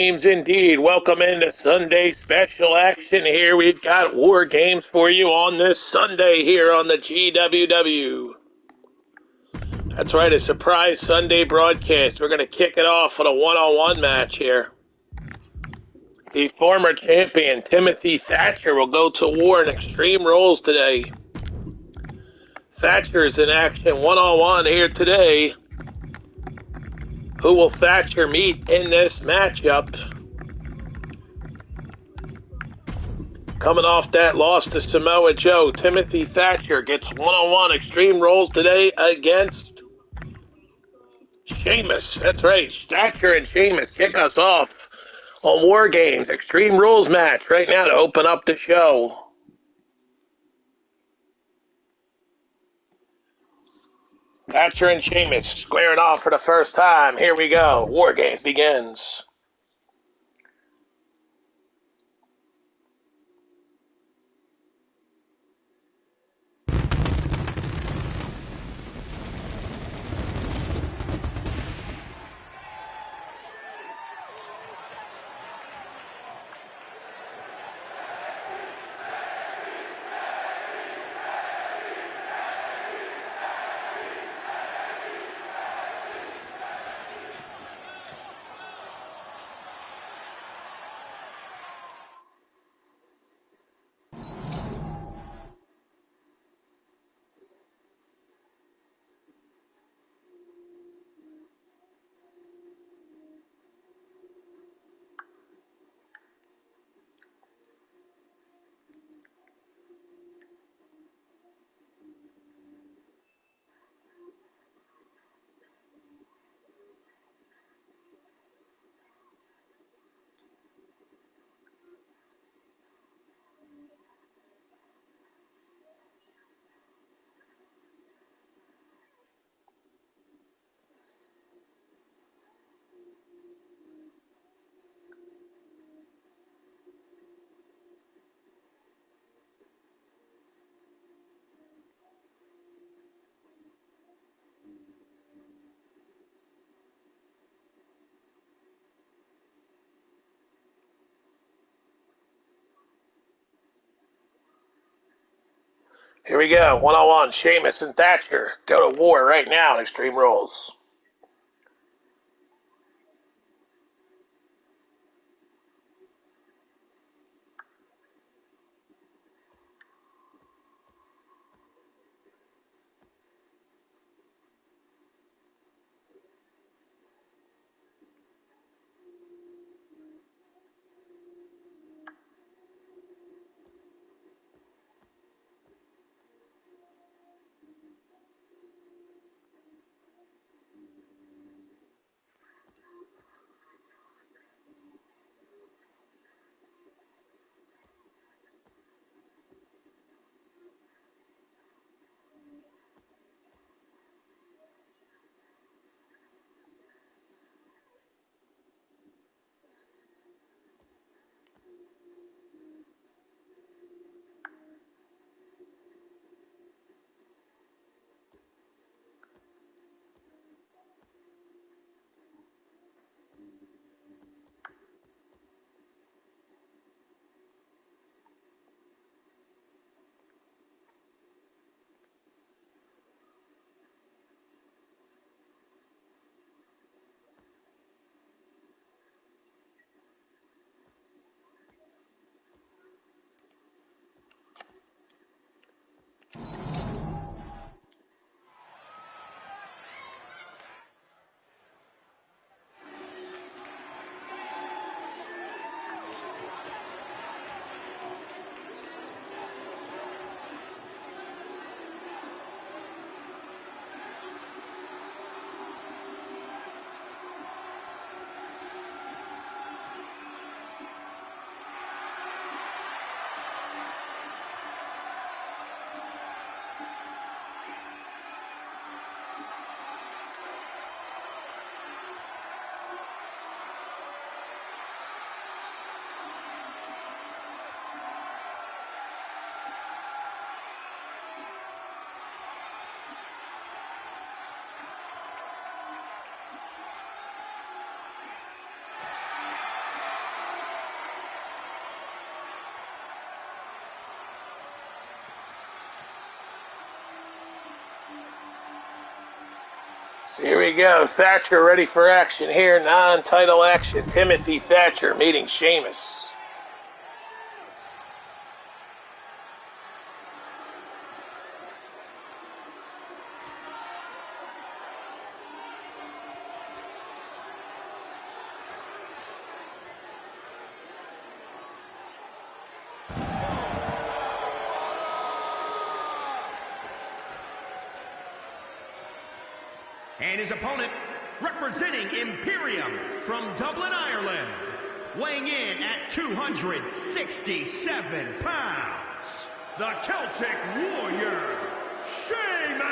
Games indeed. Welcome into Sunday special action here. We've got War Games for you on this Sunday here on the GWW. That's right, a surprise Sunday broadcast. We're going to kick it off with a one-on-one match here. The former champion, Timothy Thatcher, will go to war in Extreme Rules today. Thatcher's in action one-on-one here today. Who will Thatcher meet in this matchup? Coming off that loss to Samoa Joe, Timothy Thatcher gets one-on-one Extreme Rules today against Sheamus. That's right, Thatcher and Sheamus kick us off on War Games Extreme Rules match right now to open up the show. Thatcher and Sheamus squaring off for the first time. Here we go. War Games begins. Here we go. One-on-one. Sheamus and Thatcher go to war right now in Extreme Rules. So here we go. Thatcher ready for action here. Non-title action. Timothy Thatcher meeting Sheamus. And his opponent, representing Imperium from Dublin, Ireland, weighing in at 267 pounds, the Celtic Warrior, Sheamus!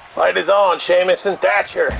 Fight is on, Sheamus and Thatcher.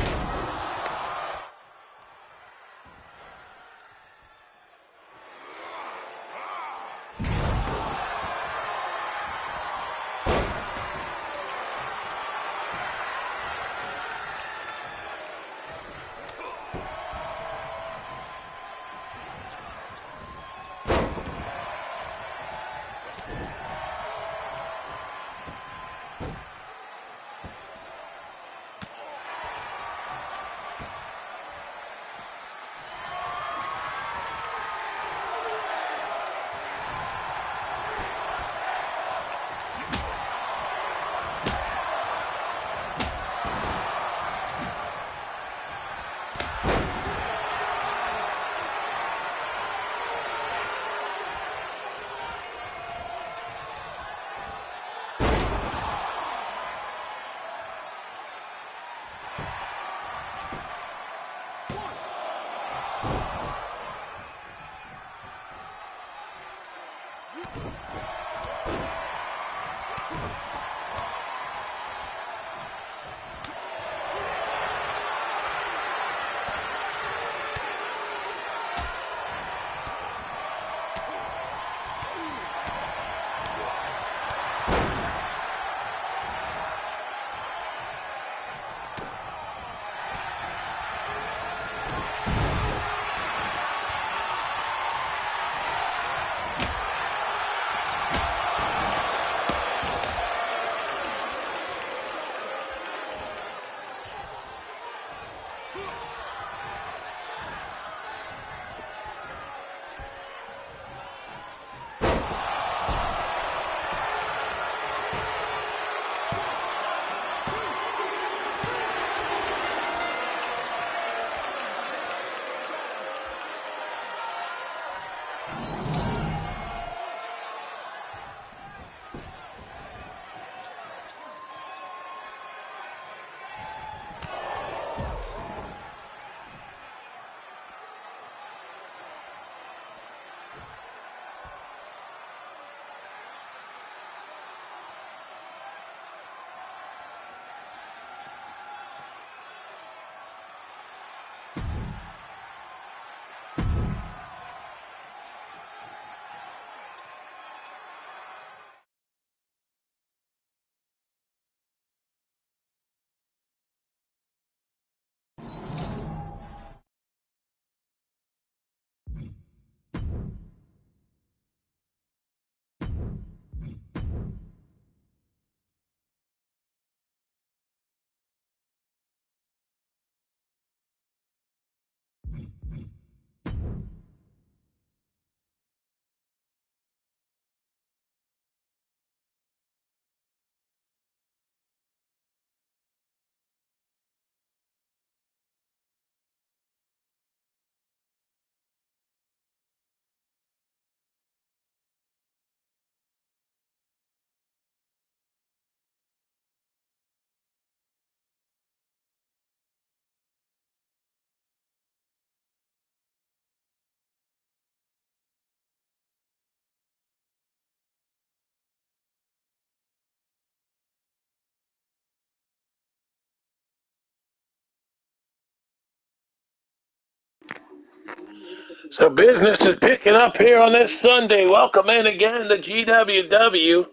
So business is picking up here on this Sunday. Welcome in again to GWW.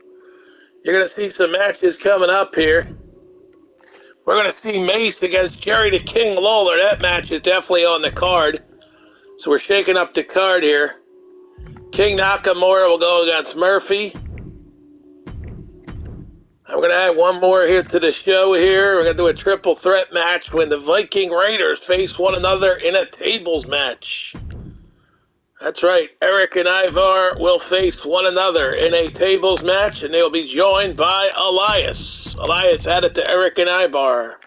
You're going to see some matches coming up here. We're going to see Mace against Jerry the King Lawler. That match is definitely on the card. So we're shaking up the card here. King Nakamura will go against Murphy. I'm going to add one more here to the show here. We're going to do a triple threat match when the Viking Raiders face one another in a tables match. That's right. Eric and Ivar will face one another in a tables match, and they'll be joined by Elias. Elias added to Eric and Ivar.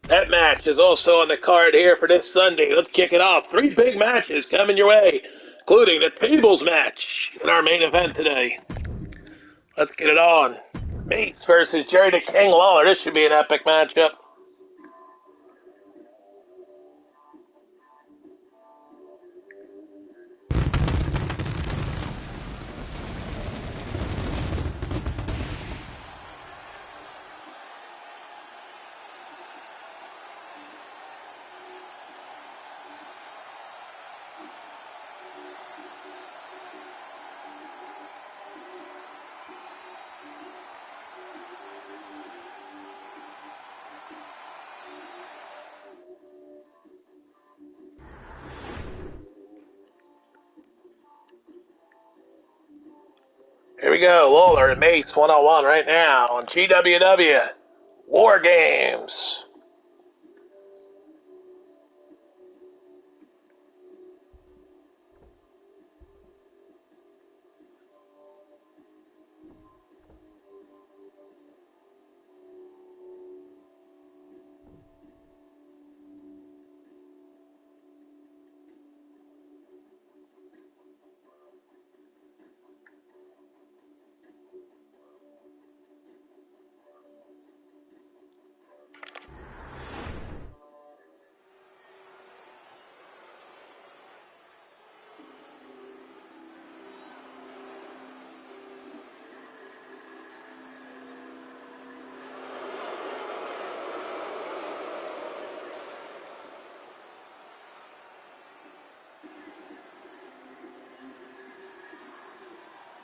That match is also on the card here for this Sunday. Let's kick it off. 3 big matches coming your way, including the tables match in our main event today. Let's get it on. Mace versus Jerry the King Lawler. This should be an epic matchup. Here we go. Lawler and Mace 1-on-1 right now on GWW Wargames.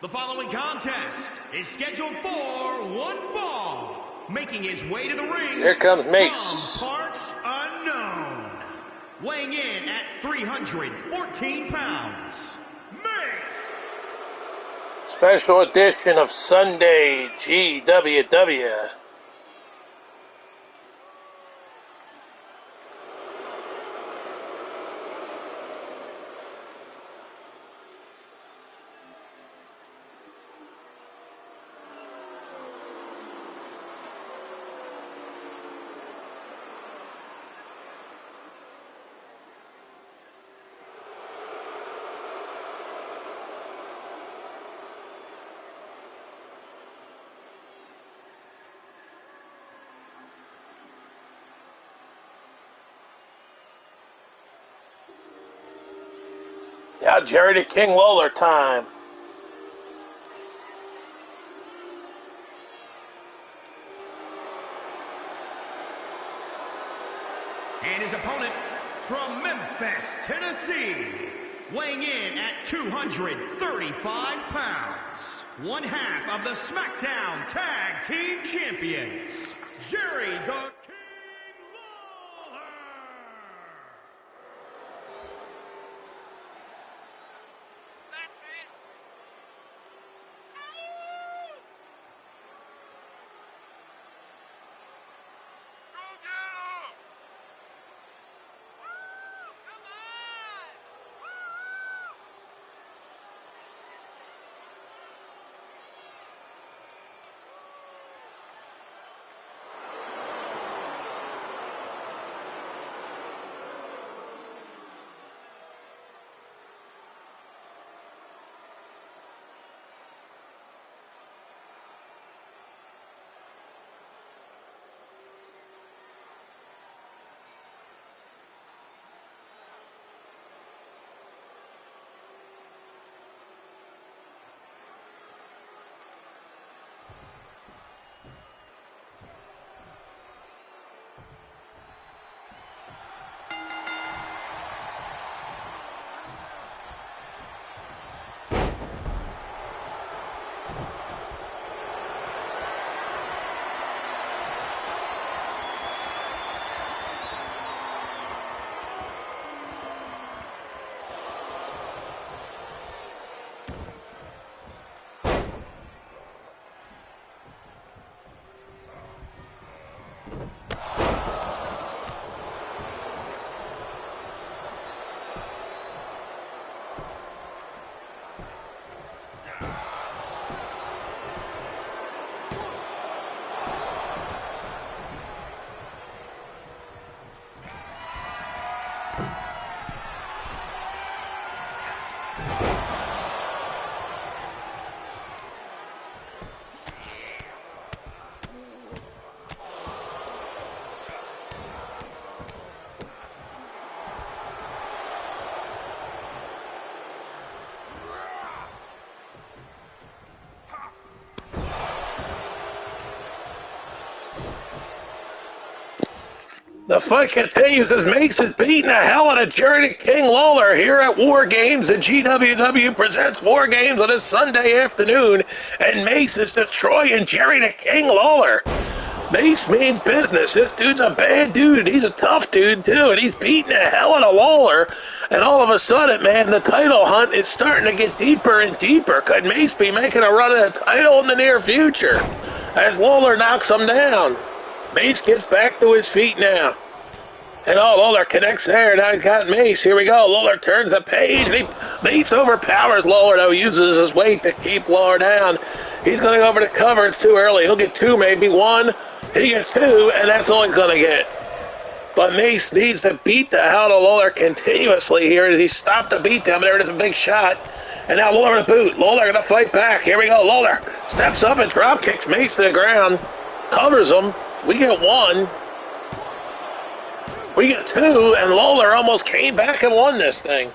The following contest is scheduled for one fall, making his way to the ring. Here comes Mace. From parts unknown, weighing in at 314 pounds, Mace. Special edition of Sunday GWW. Now Jerry the King Lawler time. And his opponent from Memphis, Tennessee, weighing in at 235 pounds, one half of the SmackDown Tag Team Champions, Jerry the King Lawler. That's it. Go get him! Woo! Come on! Woo! The fight continues as Mace is beating the hell out of Jerry the King Lawler here at War Games. The GWW presents War Games on a Sunday afternoon, and Mace is destroying Jerry the King Lawler. Mace means business. This dude's a bad dude, and he's a tough dude, too, and he's beating the hell out of Lawler. And all of a sudden, man, the title hunt is starting to get deeper and deeper. Could Mace be making a run at the title in the near future as Lawler knocks him down? Mace gets back to his feet now. And Lawler connects there. Now he's got Mace. Here we go. Lawler turns the page. Mace overpowers Lawler, though, uses his weight to keep Lawler down. He's going to go over the cover. It's too early. He'll get two, maybe one. He gets two, and that's all he's going to get. But Mace needs to beat the hell out of Lawler continuously here. He stopped the beat down. There it is, a big shot. And now Lawler to boot. Lawler going to fight back. Here we go. Lawler steps up and drop kicks Mace to the ground. Covers him. We get one. We get two, and Lawler almost came back and won this thing.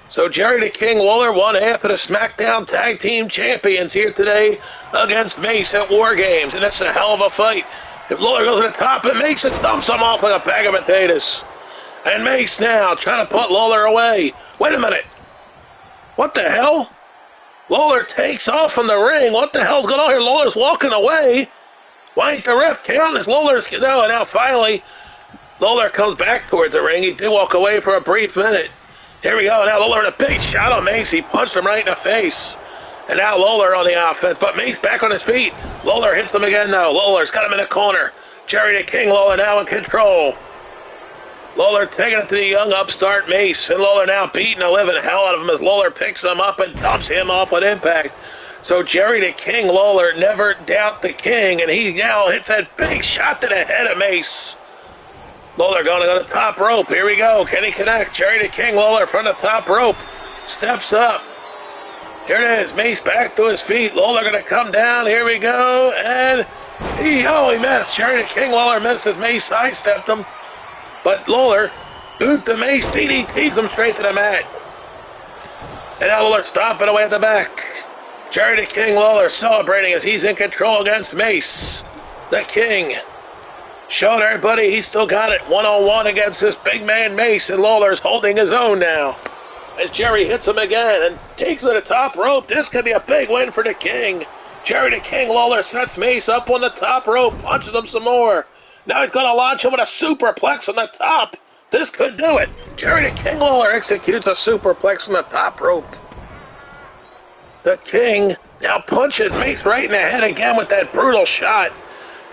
So Jerry the King Lawler, one half of the SmackDown Tag Team Champions here today against Mace at War Games, and that's a hell of a fight. If Lawler goes to the top, and Mace dumps him off like a bag of potatoes. And Mace now trying to put Lawler away. Wait a minute. What the hell? Lawler takes off from the ring. What the hell's going on here? Lawler's walking away. Why ain't the ref counting this? Lawler's... No, and now finally... Lawler comes back towards the ring. He did walk away for a brief minute. Here we go. Now Lawler with a big shot on Mace. He punched him right in the face. And now Lawler on the offense. But Mace back on his feet. Lawler hits him again now. Lawler's got him in the corner. Jerry the King Lawler now in control. Lawler taking it to the young upstart Mace. And Lawler now beating the living hell out of him as Lawler picks him up and dumps him off with impact. So Jerry the King Lawler never doubt the king. And he now hits that big shot to the head of Mace. Lawler going to go to the top rope. Here we go. Can he connect? Jerry the King Lawler from the top rope. Steps up. Here it is. Mace back to his feet. Lawler going to come down. Here we go. And he missed. Jerry the King Lawler missed as Mace sidestepped him. But Lawler boot the Mace. DDTs him straight to the mat. And now Lawler stomping away at the back. Jerry the King Lawler celebrating as he's in control against Mace. The King. Showing everybody he's still got it one-on-one against this big man Mace, and Lawler's holding his own now. As Jerry hits him again and takes him to the top rope, this could be a big win for the King. Jerry the King Lawler sets Mace up on the top rope, punches him some more. Now he's going to launch him with a superplex from the top. This could do it. Jerry the King Lawler executes a superplex from the top rope. The King now punches Mace right in the head again with that brutal shot.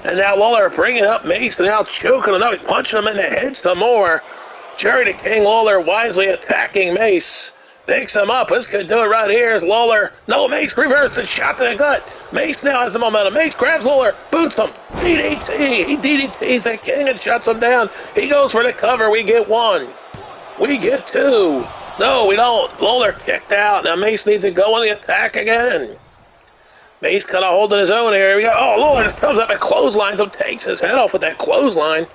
And now Lawler bringing up Mace and now choking him. Now he's punching him in the head some more. Jerry the King Lawler wisely attacking Mace. Picks him up. This could do it right here as Lawler. No, Mace reverses shot to the gut. Mace now has the momentum. Mace grabs Lawler. Boots him. DDT. He DDTs the King and shuts him down. He goes for the cover. We get one. We get two. No, we don't. Lawler kicked out. Now Mace needs to go on the attack again. Mace kind of holding his own here. Here we go. Oh, Lawler just comes up and clotheslines him, takes his head off with that clothesline.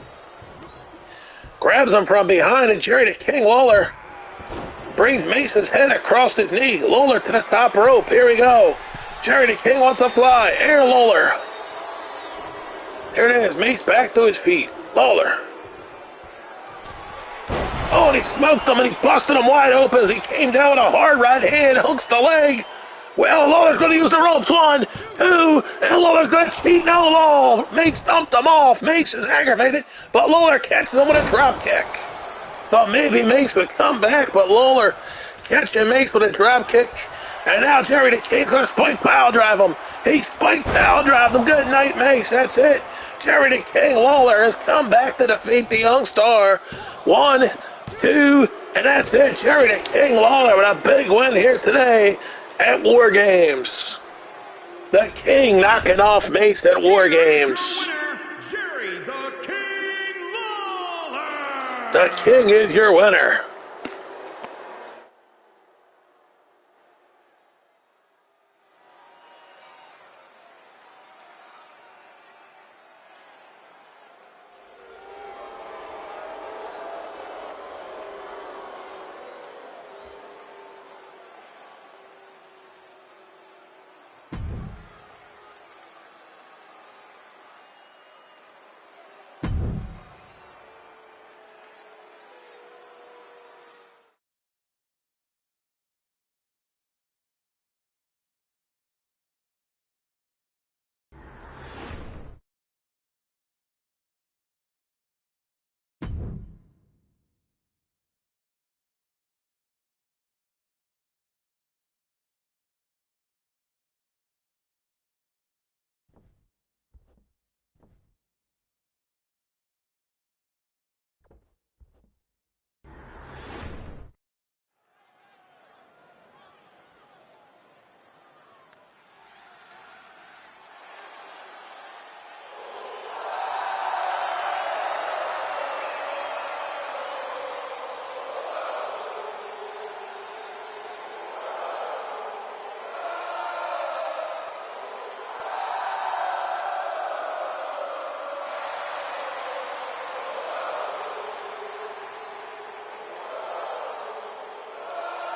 Grabs him from behind, and Jerry the King Lawler brings Mace's head across his knee. Lawler to the top rope. Here we go. Jerry the King wants to fly. Air Lawler. Here it is. Mace back to his feet. Lawler. Oh, and he smoked him, and he busted him wide open as he came down with a hard right hand, hooks the leg. Well, Lawler's going to use the ropes. 1, 2, and Lawler's going to cheat no law. Mace dumped him off. Mace is aggravated, but Lawler catches him with a drop kick. Thought maybe Mace would come back, but Lawler catching Mace with a drop kick. And now Jerry the King's going to spike pile drive him. He spike pile drive him. Good night, Mace. That's it. Jerry the King Lawler has come back to defeat the young star. 1, 2, and that's it. Jerry the King Lawler with a big win here today at War Games. The King knocking off Mace at War Games. Jerry the King Lawler. The King is your winner.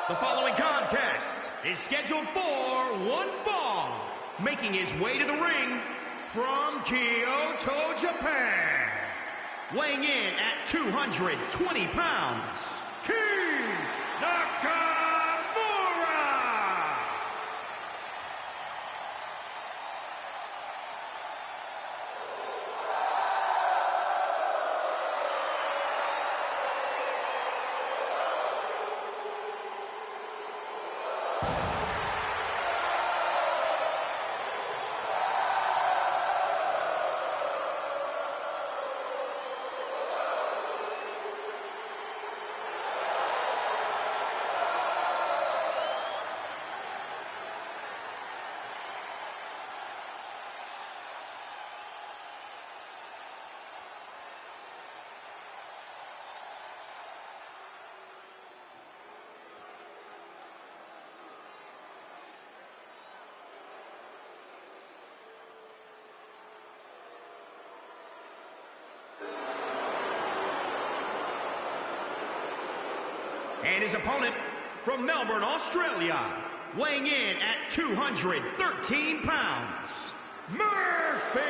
The following contest is scheduled for one fall. Making his way to the ring from Kyoto, Japan. Weighing in at 220 pounds, King Nakamura! And his opponent from Melbourne, Australia, weighing in at 213 pounds, Murphy!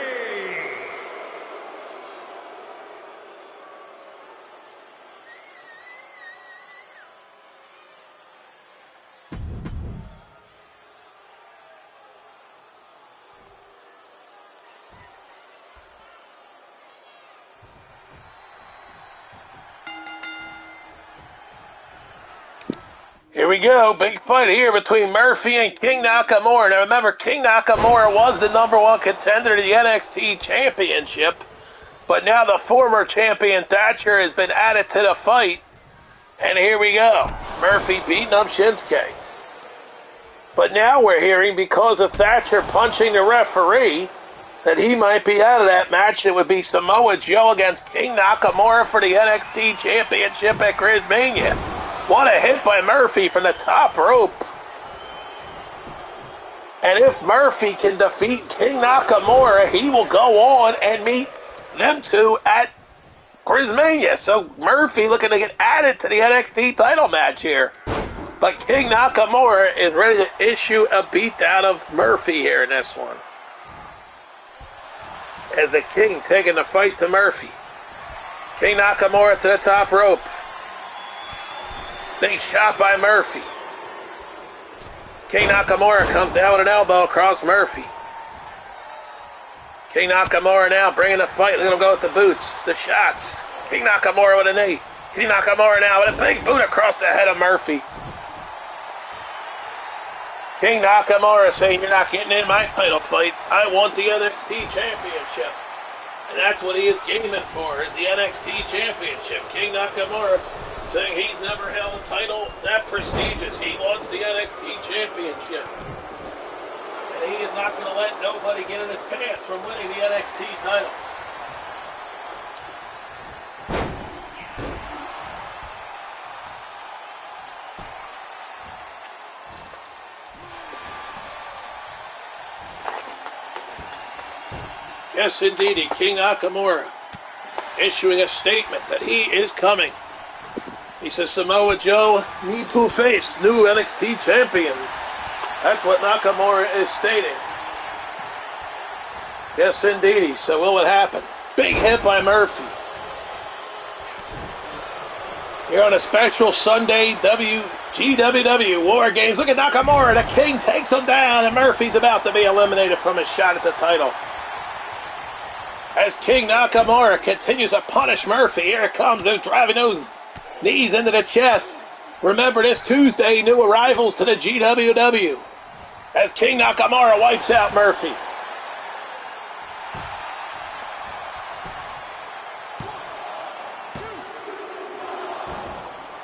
Here we go. Big fight here between Murphy and King Nakamura. Now remember, King Nakamura was the #1 contender to the NXT Championship, but now the former champion Thatcher has been added to the fight. And here we go. Murphy beating up Shinsuke. But now we're hearing, because of Thatcher punching the referee, that he might be out of that match. It would be Samoa Joe against King Nakamura for the NXT Championship at Chrismania. What a hit by Murphy from the top rope. And if Murphy can defeat King Nakamura, he will go on and meet them two at Chrismania. So Murphy looking to get added to the NXT title match here. But King Nakamura is ready to issue a beatdown of Murphy here in this one. As the King taking the fight to Murphy. King Nakamura to the top rope. Big shot by Murphy. King Nakamura comes down with an elbow across Murphy. King Nakamura now bringing the fight. Look at him go with the boots, the shots. King Nakamura with a knee. King Nakamura now with a big boot across the head of Murphy. King Nakamura saying, "You're not getting in my title fight. I want the NXT Championship." And that's what he is gaming for, is the NXT Championship. King Nakamura saying he's never held a title that prestigious. He wants the NXT Championship. And he is not going to let nobody get in his path from winning the NXT title. Yes, indeedy, King Nakamura issuing a statement that he is coming. He says Samoa Joe need to face new NXT champion. That's what Nakamura is stating. Yes, indeedy. So will it happen? Big hit by Murphy. Here on a special Sunday GWW Wargames. Look at Nakamura. The King takes him down, and Murphy's about to be eliminated from his shot at the title. As King Nakamura continues to punish Murphy. Here it comes. They're driving those knees into the chest. Remember this Tuesday, new arrivals to the GWW. As King Nakamura wipes out Murphy.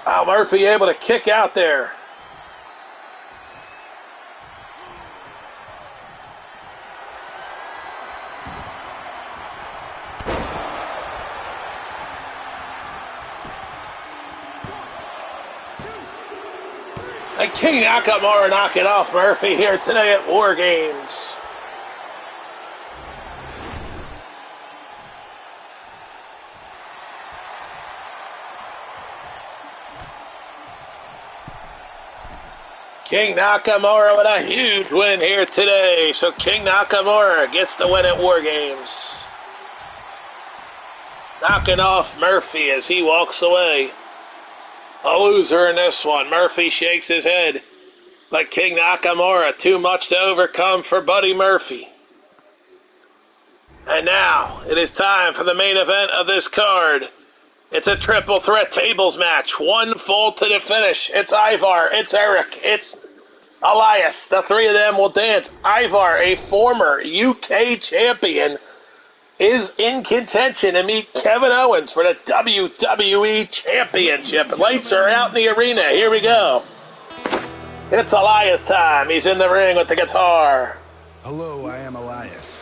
Wow, Murphy able to kick out there. And King Nakamura knocking off Murphy here today at War Games. King Nakamura with a huge win here today. So King Nakamura gets the win at Wargames. Knocking off Murphy as he walks away. A loser in this one. Murphy shakes his head. But King Nakamura, too much to overcome for Buddy Murphy. And now, it is time for the main event of this card. It's a triple threat tables match. One fall to the finish. It's Ivar, it's Eric, it's Elias. The three of them will dance. Ivar, a former UK champion, is in contention to meet Kevin Owens for the WWE Championship. Lights are out in the arena. Here we go. It's Elias time. He's in the ring with the guitar. Hello, I am Elias.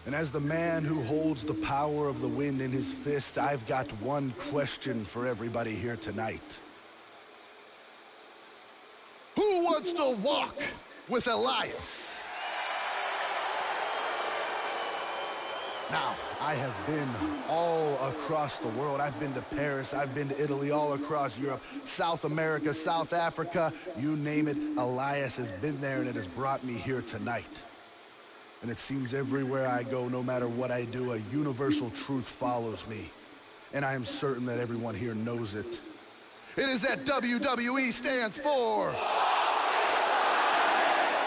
And as the man who holds the power of the wind in his fist, I've got one question for everybody here tonight. Who wants to walk with Elias? Now, I have been all across the world. I've been to Paris, I've been to Italy, all across Europe, South America, South Africa, you name it. Elias has been there, and it has brought me here tonight. And it seems everywhere I go, no matter what I do, a universal truth follows me. And I am certain that everyone here knows it. It is that WWE stands for.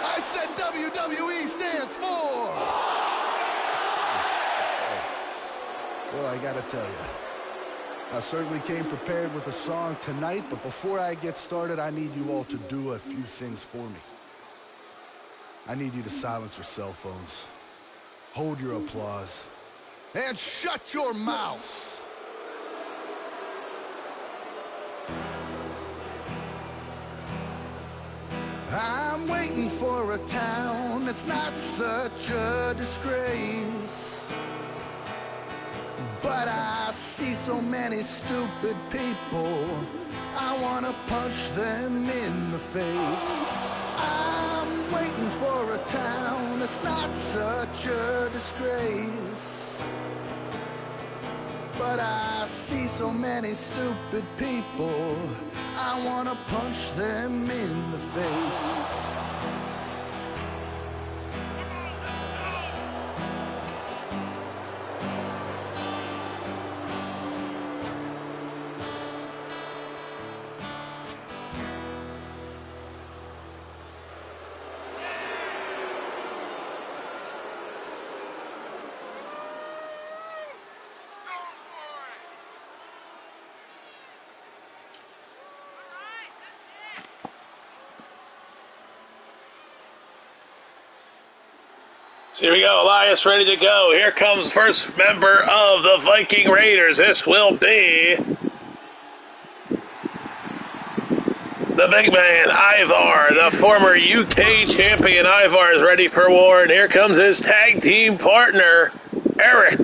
I said WWE stands for. Well, I gotta tell you, I certainly came prepared with a song tonight, but before I get started, I need you all to do a few things for me. I need you to silence your cell phones, hold your applause, and shut your mouths. I'm waiting for a town that's not such a disgrace, but I see so many stupid people, I want to punch them in the face. I'm waiting for a town that's not such a disgrace, but I see so many stupid people, I want to punch them in the face. So here we go, Elias ready to go. Here comes first member of the Viking Raiders. This will be the big man, Ivar, the former UK champion. Ivar is ready for war, and here comes his tag team partner, Eric.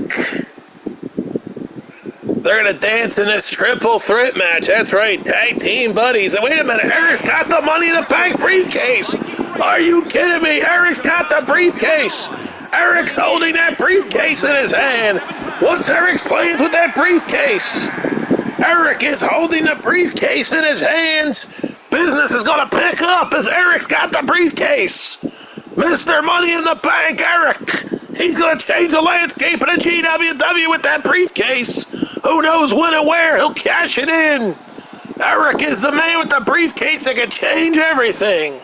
They're going to dance in this triple threat match. That's right, tag team buddies. And wait a minute, Eric's got the Money in the Bank briefcase. Are you kidding me? Eric's got the briefcase. Eric's holding that briefcase in his hand. What's Eric's plans with that briefcase? Eric is holding the briefcase in his hands. Business is going to pick up as Eric's got the briefcase. Mr. Money in the Bank, Eric. He's going to change the landscape of the GWW with that briefcase. Who knows when and where he'll cash it in. Eric is the man with the briefcase that can change everything.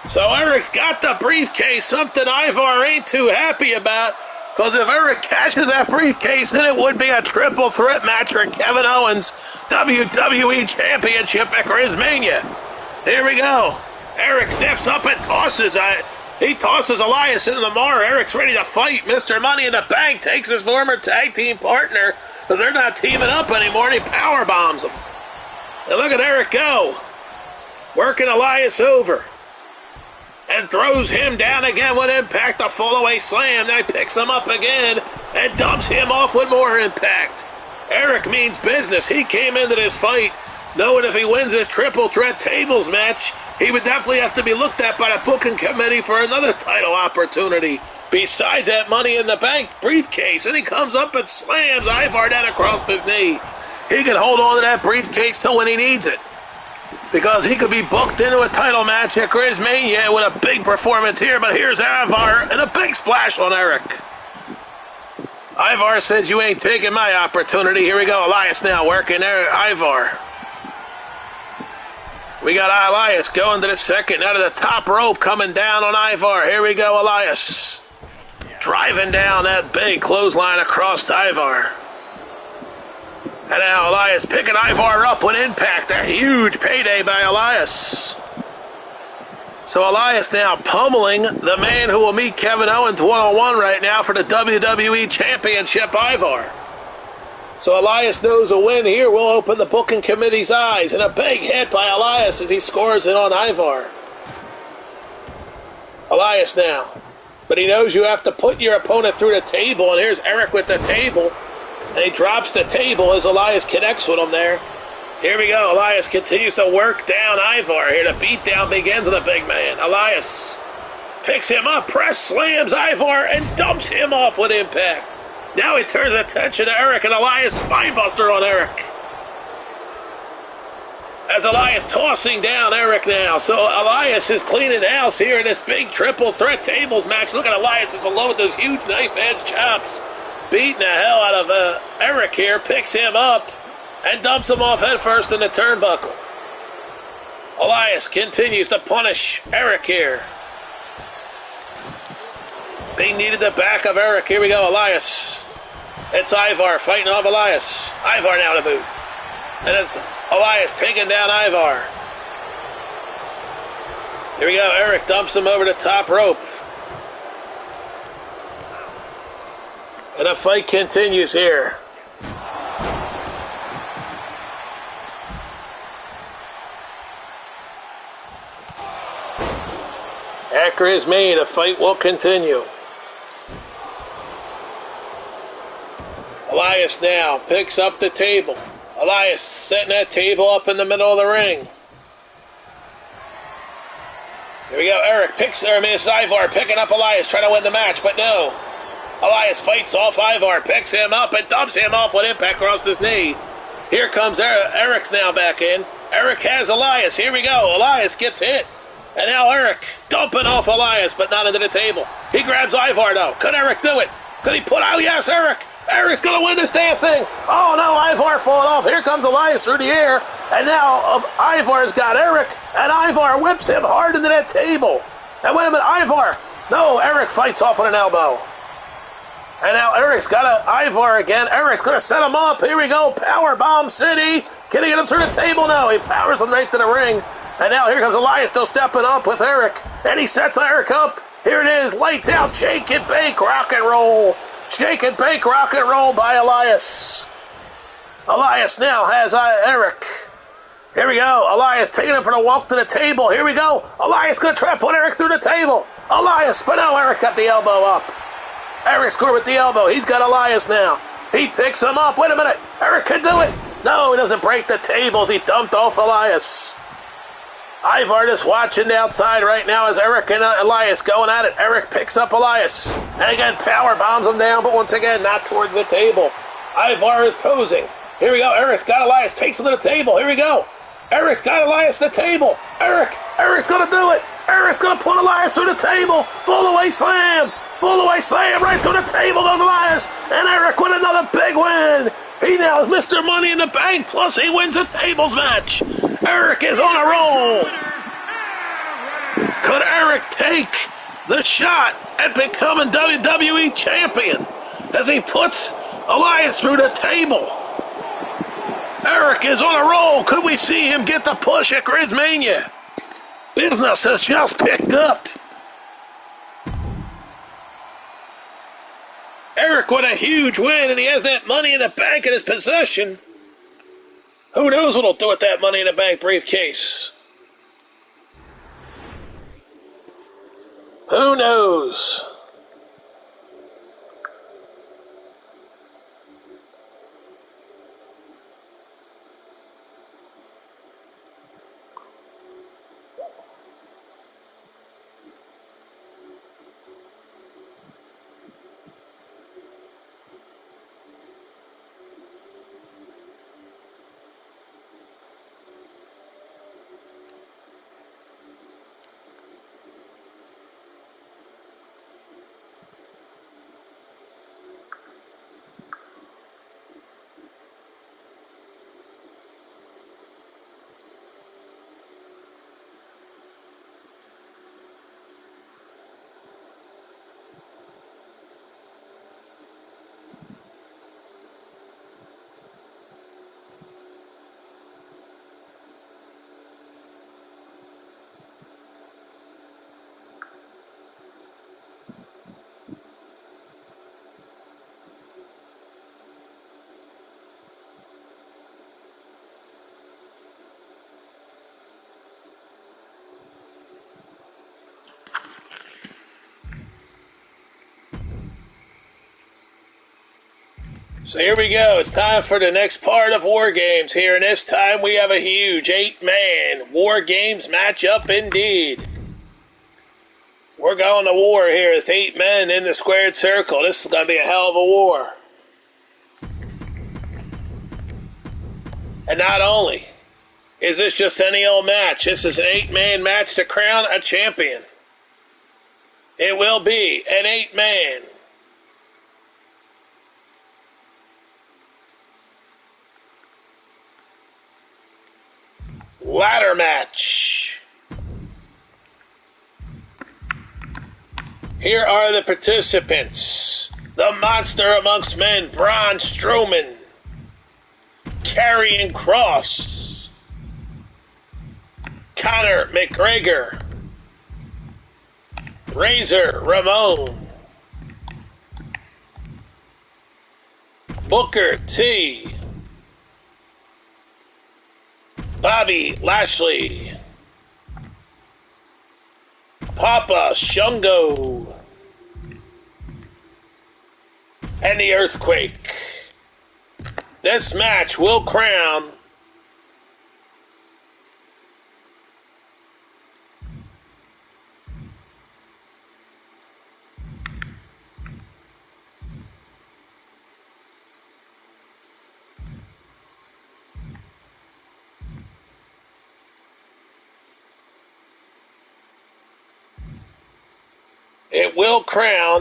So Eric's got the briefcase, something Ivar ain't too happy about, because if Eric cashes that briefcase, then it would be a triple threat match for Kevin Owens' WWE Championship at Chrismania. Here we go. Eric steps up and tosses. He tosses Elias into the mar. Eric's ready to fight. Mr. Money in the Bank takes his former tag team partner, but they're not teaming up anymore, and he power bombs him. And look at Eric go. Working Elias over. And throws him down again with Impact, a fall-away slam. Then he picks him up again and dumps him off with more Impact. Eric means business. He came into this fight knowing if he wins a triple threat tables match, he would definitely have to be looked at by the booking committee for another title opportunity besides that Money in the Bank briefcase. And he comes up and slams Ivar down across his knee. He can hold on to that briefcase till when he needs it, because he could be booked into a title match at Grismania with a big performance here. But here's Ivar and a big splash on Eric. Ivar says, you ain't taking my opportunity. Here we go. Elias now working there. Ivar. We got Elias going to the second out of the top rope, coming down on Ivar. Here we go, Elias. Driving down that big clothesline across Ivar. And now Elias picking Ivar up with impact. A huge payday by Elias. So Elias now pummeling the man who will meet Kevin Owens one-on-one right now for the WWE Championship, Ivar. So Elias knows a win here will open the booking committee's eyes. And a big hit by Elias as he scores it on Ivar. Elias now. But he knows you have to put your opponent through the table. And here's Eric with the table. And he drops the table as Elias connects with him there. Here we go. Elias continues to work down Ivar. Here the beatdown begins with the big man. Elias picks him up, press slams Ivar, and dumps him off with impact. Now he turns attention to Eric, and Elias spinebuster on Eric. As Elias tossing down Eric now. So Elias is cleaning house here in this big triple threat tables match. Look at Elias as alone with those huge knife edge chops. Beating the hell out of Eric here. Picks him up and dumps him off headfirst in the turnbuckle. Elias continues to punish Eric here. They needed the back of Eric. Here we go, Elias. It's Ivar fighting off Elias. Ivar now to boot. And it's Elias taking down Ivar. Here we go. Eric dumps him over the top rope. And the fight continues here. After his main, the fight will continue. Elias now picks up the table. Elias setting that table up in the middle of the ring. Here we go. Eric this is Ivar picking up Elias, trying to win the match, but no. Elias fights off Ivar, picks him up, and dumps him off with impact across his knee. Here comes Eric. Eric's now back in. Eric has Elias. Here we go. Elias gets hit. And now Eric dumping off Elias, but not into the table. He grabs Ivar, though. Could Eric do it? Could he put out? Yes, Eric. Eric's going to win this damn thing. Oh, no, Ivar falling off. Here comes Elias through the air. And now Ivar's got Eric, and Ivar whips him hard into that table. And wait a minute, Ivar. No, Eric fights off with an elbow. And now Eric's got Ivar again. Eric's going to set him up. Here we go. Powerbomb City. Can he get him through the table? No, he powers him right to the ring. And now here comes Elias still stepping up with Eric. And he sets Eric up. Here it is. Lights out. Shake and bake. Rock and roll. Shake and bake. Rock and roll by Elias. Elias now has Eric. Here we go. Elias taking him for the walk to the table. Here we go. Elias going to try to put Eric through the table. Elias, but no, Eric got the elbow up. Eric scored with the elbow. He's got Elias now. He picks him up. Wait a minute. Eric can do it. No, he doesn't break the tables. He dumped off Elias. Ivar just watching outside right now as Eric and Elias going at it. Eric picks up Elias. And again, power bombs him down, but once again, not towards the table. Ivar is posing. Here we go. Eric's got Elias. Takes him to the table. Here we go. Eric's got Elias to the table. Eric's going to do it. Eric's going to put Elias through the table. Full away slam. Full away slam right through the table goes Elias. And Eric with another big win. He now is Mr. Money in the Bank, plus he wins a tables match. Eric is on a roll. Could Eric take the shot at becoming WWE Champion as he puts Elias through the table? Eric is on a roll. Could we see him get the push at Grismania? Business has just picked up. Eric with a huge win, and he has that Money in the Bank in his possession. Who knows what he'll do with that Money in the Bank briefcase? Who knows? So here we go. It's time for the next part of War Games here, and this time we have a huge 8-man War Games matchup indeed. We're going to war here with 8 men in the squared circle. This is going to be a hell of a war. And not only is this just any old match, this is an 8-man match to crown a champion. It will be an 8-man ladder match. Here are the participants. The monster amongst men, Braun Strowman. Karrion Kross. Conor McGregor. Razor Ramon. Booker T. Bobby Lashley. Papa Shango. And the Earthquake. This match will crown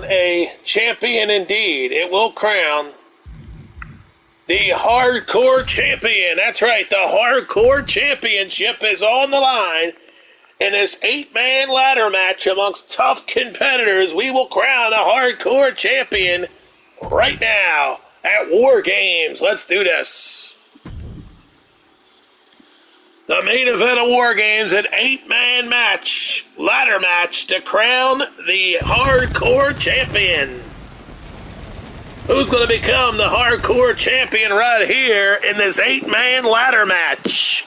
a champion indeed. It will crown the Hardcore Champion. That's right, the Hardcore Championship is on the line. In this 8-man ladder match amongst tough competitors, we will crown a Hardcore Champion right now at War Games. Let's do this. The main event of War Games, an 8-man match, ladder match to crown the Hardcore Champion. Who's going to become the Hardcore Champion right here in this 8-man ladder match?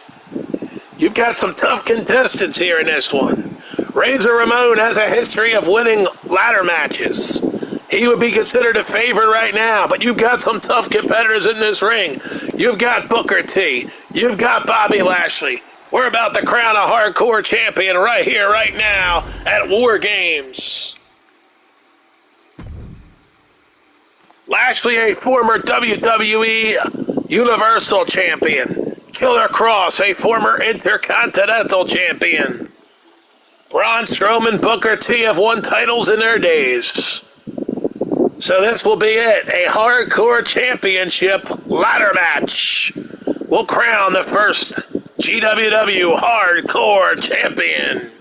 You've got some tough contestants here in this one. Razor Ramon has a history of winning ladder matches. He would be considered a favorite right now, but you've got some tough competitors in this ring. You've got Booker T. You've got Bobby Lashley. We're about to crown a Hardcore Champion right here, right now at War Games. Lashley, a former WWE Universal Champion. Killer Kross, a former Intercontinental Champion. Braun Strowman, Booker T have won titles in their days. So this will be it, a Hardcore Championship ladder match. We'll crown the first GWW Hardcore Champion.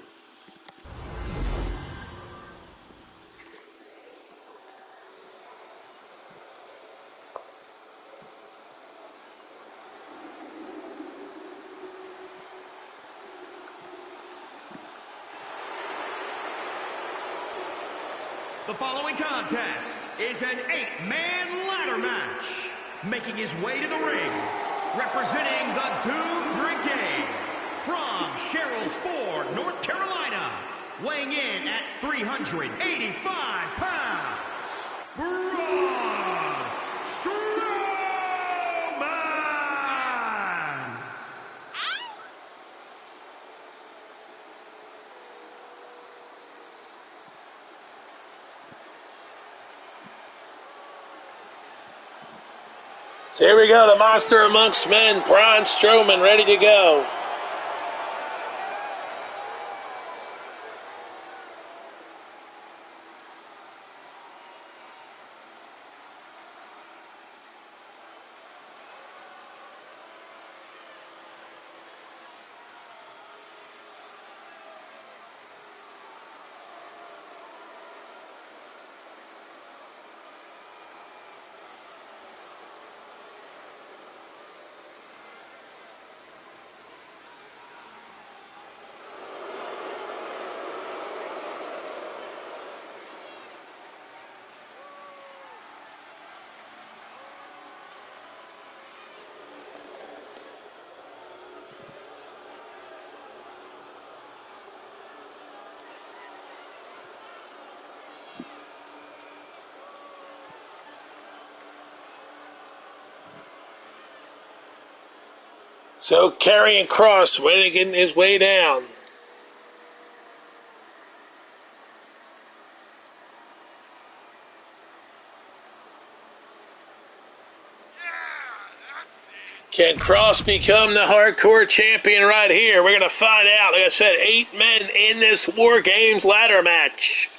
The following contest is an 8-man ladder match. Making his way to the ring, representing the Doom Brigade, from Sherrills Ford, North Carolina, weighing in at 385 pounds, Braun Strowman! So here we go, the monster amongst men, Braun Strowman, ready to go. So Karrion Kross winning his way down. Can Kross become the hardcore champion right here? We're going to find out. Like I said, 8 men in this War Games ladder match.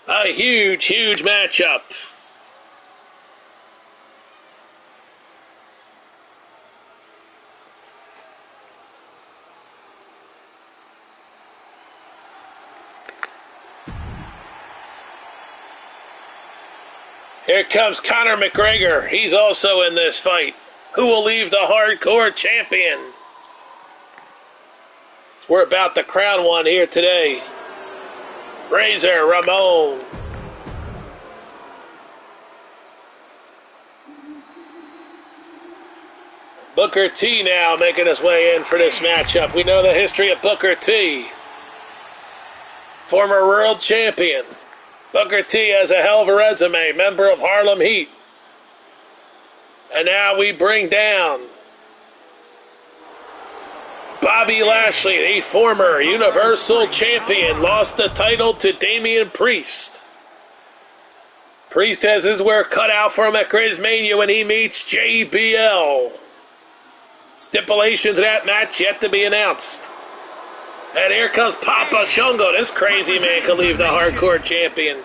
A huge, huge matchup. Here comes Conor McGregor. He's also in this fight. Who will leave the hardcore champion? We're about to crown one here today. Razor Ramon. Booker T now making his way in for this matchup. We know the history of Booker T. Former world champion. Booker T has a hell of a resume, member of Harlem Heat. And now we bring down Bobby Lashley, the former Universal Champion, lost the title to Damian Priest. Priest has his work cut out for him at Grismania when he meets JBL. Stipulations of that match yet to be announced. And here comes Papa Shango. This crazy man could leave the hardcore champion.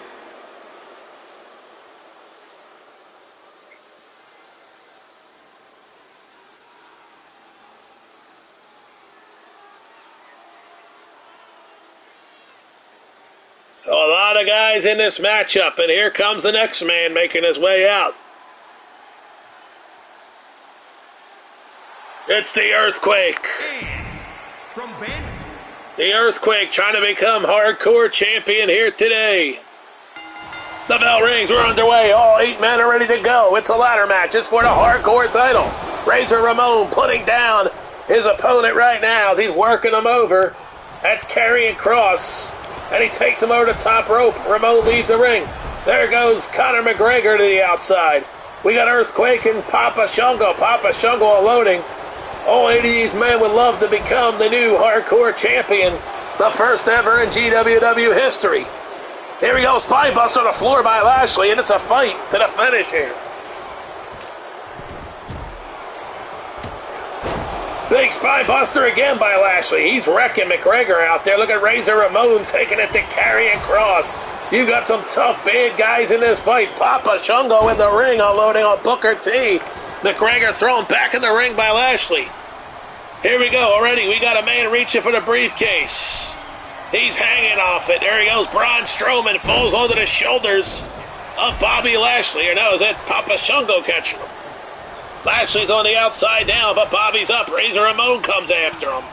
So a lot of guys in this matchup, and here comes the next man making his way out. It's the Earthquake. And from Van. The Earthquake trying to become hardcore champion here today. The bell rings. We're underway. All 8 men are ready to go. It's a ladder match. It's for the hardcore title. Razor Ramon putting down his opponent right now as he's working him over. That's Karrion Kross. And he takes him over the top rope. Ramon leaves the ring. There goes Conor McGregor to the outside. We got Earthquake and Papa Shango. Papa Shango loading. All 8 of these men would love to become the new hardcore champion. The first ever in GWW history. Here we go. Spine buster on the floor by Lashley. And it's a fight to the finish here. Big spine buster again by Lashley. He's wrecking McGregor out there. Look at Razor Ramon taking it to Karrion Kross. You got some tough bad guys in this fight. Papa Shango in the ring unloading on Booker T. McGregor thrown back in the ring by Lashley. Here we go already. We got a man reaching for the briefcase. He's hanging off it. There he goes. Braun Strowman falls onto the shoulders of Bobby Lashley. Or no, is that Papa Shango catching him? Lashley's on the outside down, but Bobby's up. Razor Ramon comes after him.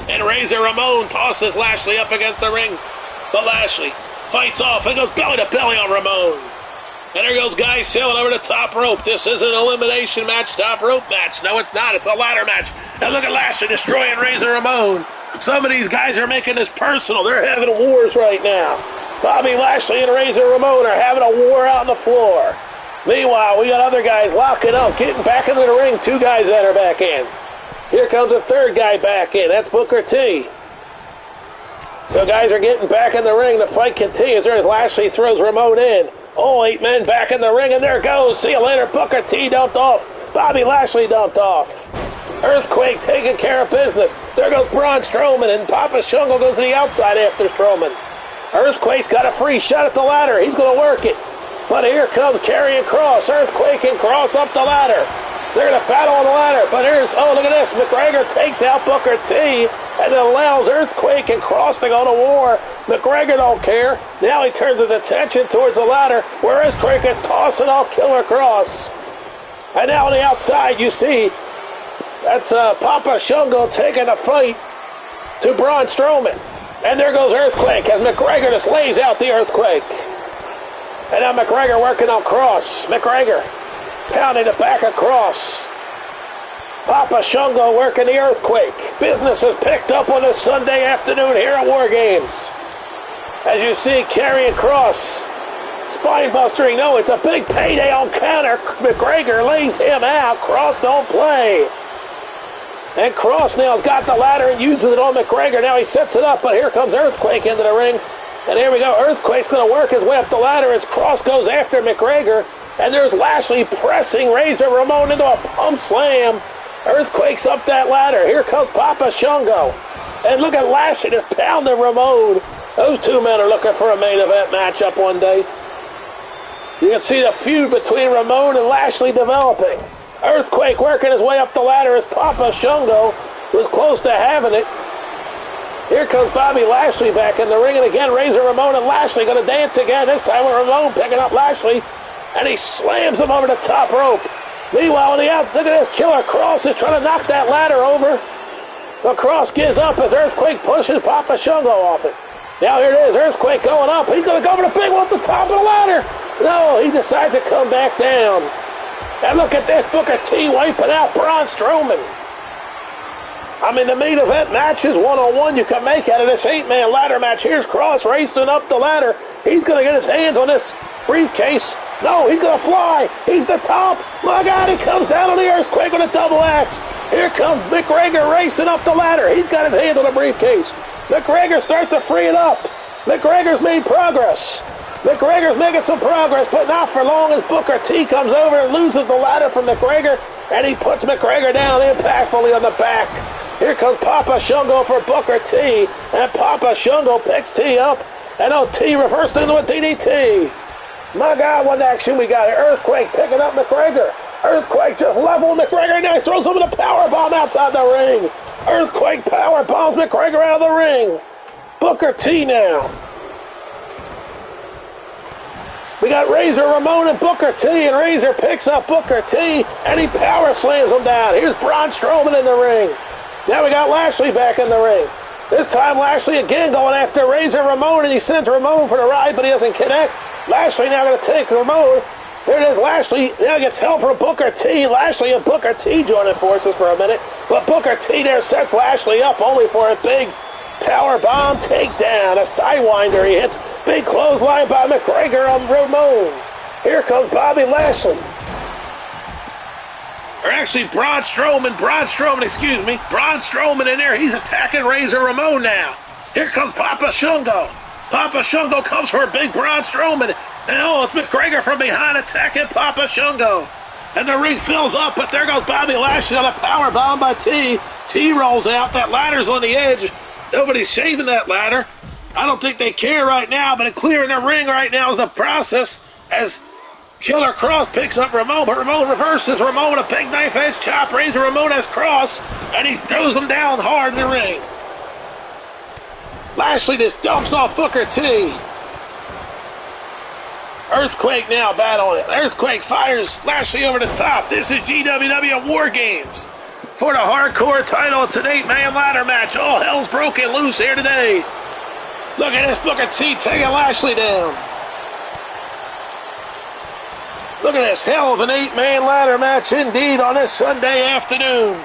And Razor Ramon tosses Lashley up against the ring. But Lashley fights off and goes belly to belly on Ramon. And there goes Guy sailing over the top rope. This isn't an elimination match, top rope match. No, it's not. It's a ladder match. And look at Lashley destroying Razor Ramon. Some of these guys are making this personal. They're having wars right now. Bobby Lashley and Razor Ramon are having a war out on the floor. Meanwhile, we got other guys locking up, getting back into the ring. 2 guys that are back in. Here comes a 3rd guy back in. That's Booker T. So guys are getting back in the ring. The fight continues there as Lashley throws Ramon in. All 8 men back in the ring, and there goes. See you later. Booker T dumped off. Bobby Lashley dumped off. Earthquake taking care of business. There goes Braun Strowman, and Papa Shango goes to the outside after Strowman. Earthquake's got a free shot at the ladder. He's going to work it. But here comes Karrion Kross. Earthquake and Kross up the ladder. They're going to battle on the ladder. But here's, oh, look at this. McGregor takes out Booker T and then allows Earthquake and Kross to go to war. McGregor don't care. Now he turns his attention towards the ladder where Earthquake is tossing off Killer Kross. And now on the outside, you see that's Papa Shango taking a fight to Braun Strowman. And there goes Earthquake as McGregor just lays out the Earthquake. And now McGregor working on Kross. McGregor pounding the back of Kross. Papa Shango working the Earthquake. Business has picked up on this Sunday afternoon here at War Games. As you see, Karrion Kross spine bustering. No, it's a big payday on counter. McGregor lays him out. Kross don't play. And Cross now's got the ladder and uses it on McGregor. Now he sets it up, but here comes Earthquake into the ring. And here we go. Earthquake's going to work his way up the ladder as Cross goes after McGregor. And there's Lashley pressing Razor Ramon into a pump slam. Earthquake's up that ladder. Here comes Papa Shango. And look at Lashley just pounding Ramon. Those two men are looking for a main event matchup one day. You can see the feud between Ramon and Lashley developing. Earthquake working his way up the ladder as Papa Shango was close to having it. Here comes Bobby Lashley back in the ring, and again Razor Ramon and Lashley going to dance again, this time with Ramon picking up Lashley, and he slams him over the top rope. Meanwhile, on the out, look at this, Killer Cross is trying to knock that ladder over. The Cross gives up as Earthquake pushes Papa Shango off it. Now here it is, Earthquake going up. He's going to go for the big one at the top of the ladder. No, he decides to come back down. And look at this, Booker T wiping out Braun Strowman. I mean, the main event matches one-on-one you can make out of this 8-man ladder match. Here's Cross racing up the ladder. He's going to get his hands on this briefcase. No, he's going to fly. He's the top. My God, he comes down on the Earthquake with a double axe. Here comes McGregor racing up the ladder. He's got his hands on the briefcase. McGregor starts to free it up. McGregor's made progress. McGregor's making some progress, but not for long as Booker T comes over and loses the ladder from McGregor, and he puts McGregor down impactfully on the back. Here comes Papa Shango for Booker T, and Papa Shango picks T up, and T reversed into a DDT. My God, what action we got here. Earthquake picking up McGregor. Earthquake just leveled McGregor, now he throws him with a powerbomb outside the ring. Earthquake powerbombs McGregor out of the ring. Booker T now. We got Razor Ramon and Booker T, and Razor picks up Booker T, and he power slams him down. Here's Braun Strowman in the ring. Now we got Lashley back in the ring. This time Lashley again going after Razor Ramon, and he sends Ramon for the ride, but he doesn't connect. Lashley now going to take Ramon. Here it is, Lashley now gets help from Booker T. Lashley and Booker T joining forces for a minute, but Booker T there sets Lashley up only for a big power bomb takedown, a sidewinder. He hits big clothesline by McGregor on Ramon. Here comes Bobby Lashley. Or actually, Braun Strowman in there. He's attacking Razor Ramon now. Here comes Papa Shango. Papa Shango comes for a big Braun Strowman. And it's McGregor from behind attacking Papa Shango. And the ring fills up, but there goes Bobby Lashley on a power bomb by T. T rolls out. That ladder's on the edge. Nobody's shaving that ladder. I don't think they care right now, but clearing the ring right now is a process as Killer Cross picks up Ramon, but Ramon reverses Ramon with a big knife edge chop. Razor Ramon has Cross, and he throws him down hard in the ring. Lashley just dumps off Booker T. Earthquake now battling it. Earthquake fires Lashley over the top. This is GWW Wargames. For the hardcore title, it's an 8-man ladder match. All hell's broken loose here today. Look at this, Booker T taking Lashley down. Look at this, hell of an 8-man ladder match indeed on this Sunday afternoon.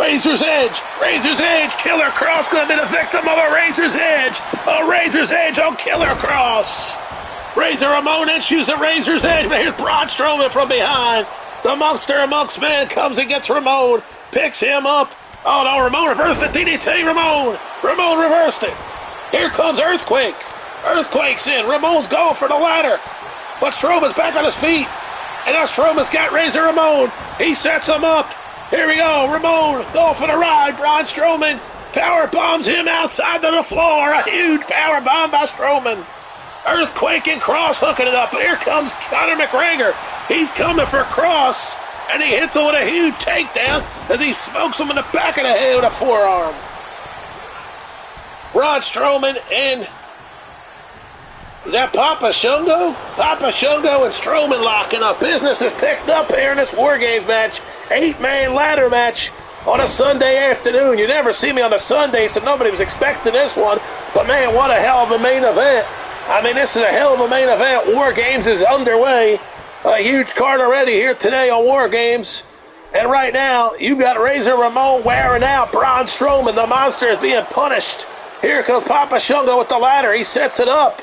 Razor's Edge, Killer Cross going to be the victim of a Razor's Edge. A Razor's Edge on Killer Cross. Razor Ramon issues a Razor's Edge, but here's Braun Strowman from behind. The monster amongst men comes and gets Ramon, picks him up. Oh no, Ramon reversed the DDT, Ramon reversed it. Here comes Earthquake. Earthquake's in, Ramon's going for the ladder. But Strowman's back on his feet. And now Strowman's got Razor Ramon. He sets him up. Here we go, Ramon going for the ride. Braun Strowman power bombs him outside to the floor. A huge power bomb by Strowman. Earthquake and Cross hooking it up. But here comes Conor McGregor. He's coming for Cross, and he hits him with a huge takedown as he smokes him in the back of the head with a forearm. Braun Strowman and... is that Papa Shango? Papa Shango and Strowman locking up. Business is picked up here in this War Games match. 8-man ladder match on a Sunday afternoon. You never see me on a Sunday, so nobody was expecting this one. But man, what a hell of a main event. I mean, this is a hell of a main event. War Games is underway. A huge card already here today on War Games. And right now, you've got Razor Ramon wearing out Braun Strowman. The monster is being punished. Here comes Papa Shango with the ladder. He sets it up.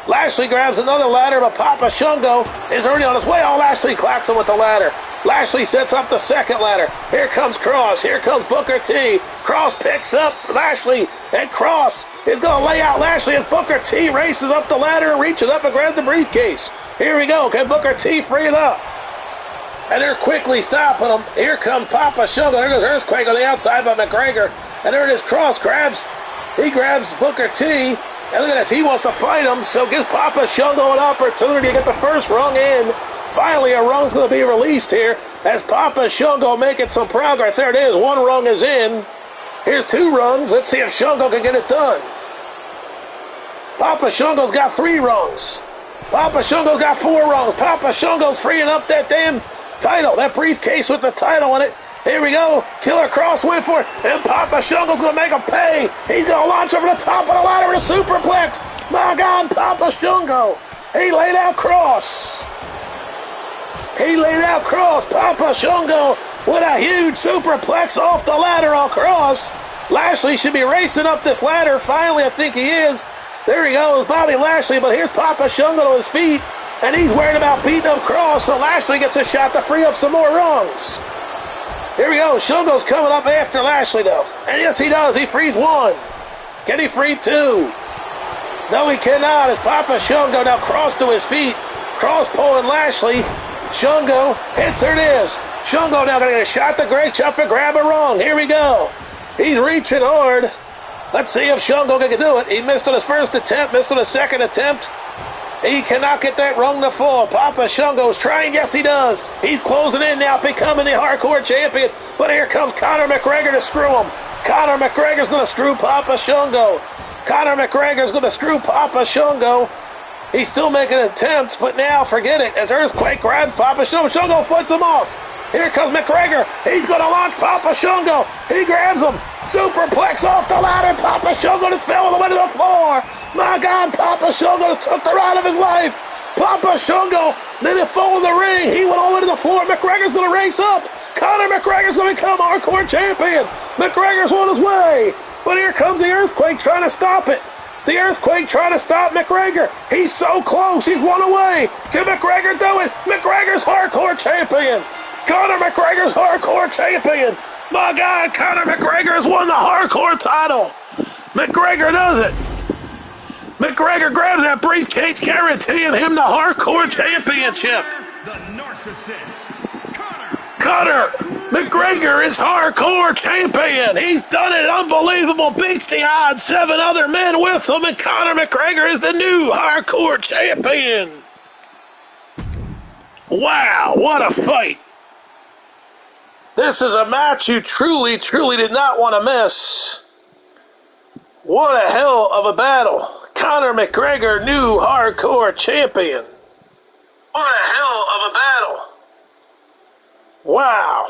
Lashley grabs another ladder, but Papa Shango is already on his way. Oh, Lashley clacks him with the ladder. Lashley sets up the second ladder. Here comes Cross. Here comes Booker T. Cross picks up Lashley, and Cross is going to lay out Lashley as Booker T races up the ladder and reaches up and grabs the briefcase. Here we go. Can Booker T free it up? And they're quickly stopping him. Here comes Papa Shango. There goes Earthquake on the outside by McGregor. And there it is. Cross grabs Booker T. And look at this, he wants to fight him, so gives Papa Shango an opportunity to get the first rung in. Finally, a rung's going to be released here as Papa Shango making some progress. There it is, one rung is in. Here's two rungs. Let's see if Shango can get it done. Papa Shango's got 3 rungs. Papa Shango's got 4 rungs. Papa Shango's freeing up that damn title, that briefcase with the title on it. Here we go. Killer Cross went for it. And Papa Shango's going to make him pay. He's going to launch over the top of the ladder with a superplex. My God, Papa Shango. He laid out Cross. Papa Shango with a huge superplex off the ladder on Cross. Lashley should be racing up this ladder. Finally, I think he is. There he goes, Bobby Lashley. But here's Papa Shango to his feet. And he's worried about beating up Cross. So Lashley gets a shot to free up some more rungs. Here we go. Shango's coming up after Lashley, though. And yes, he does. He frees 1. Can he free 2? No, he cannot. It's Papa Shango now Cross to his feet. Cross pulling Lashley. Shango hits. There it is. Shango now going to get a shot to Greg up and grab a rung. Here we go. He's reaching hard. Let's see if Shango can do it. He missed on his first attempt, missed on his second attempt. He cannot get that rung to fall. Papa Shango's trying. Yes, he does. He's closing in now, becoming the hardcore champion. But here comes Conor McGregor to screw him. Conor McGregor's going to screw Papa Shango. He's still making attempts, but now forget it. As Earthquake grabs Papa Shango, Shango flips him off. Here comes McGregor. He's going to launch Papa Shango. He grabs him. Superplex off the ladder. Papa Shango just fell all the way to the floor. My God, Papa Shango took the ride of his life. Papa Shango didn't fall in the ring. He went all the way to the floor. McGregor's going to race up. Conor McGregor's going to become hardcore champion. McGregor's on his way. But here comes the Earthquake trying to stop it. The Earthquake trying to stop McGregor. He's so close. He's 1 away. Can McGregor do it? McGregor's hardcore champion. Conor McGregor's hardcore champion. My God, Conor McGregor has won the hardcore title. McGregor does it. McGregor grabs that briefcase, guaranteeing him the hardcore championship. The narcissist, Conor McGregor is hardcore champion. He's done it. Unbelievable. Beats the odds. 7 other men with him, and Conor McGregor is the new hardcore champion. Wow, what a fight. This is a match you truly, truly did not want to miss. What a hell of a battle. Conor McGregor, new hardcore champion. What a hell of a battle. Wow.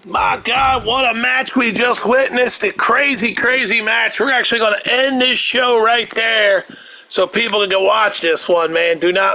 My God, what a match we just witnessed. A crazy, crazy match. We're actually going to end this show right there so people can go watch this one, man. Do not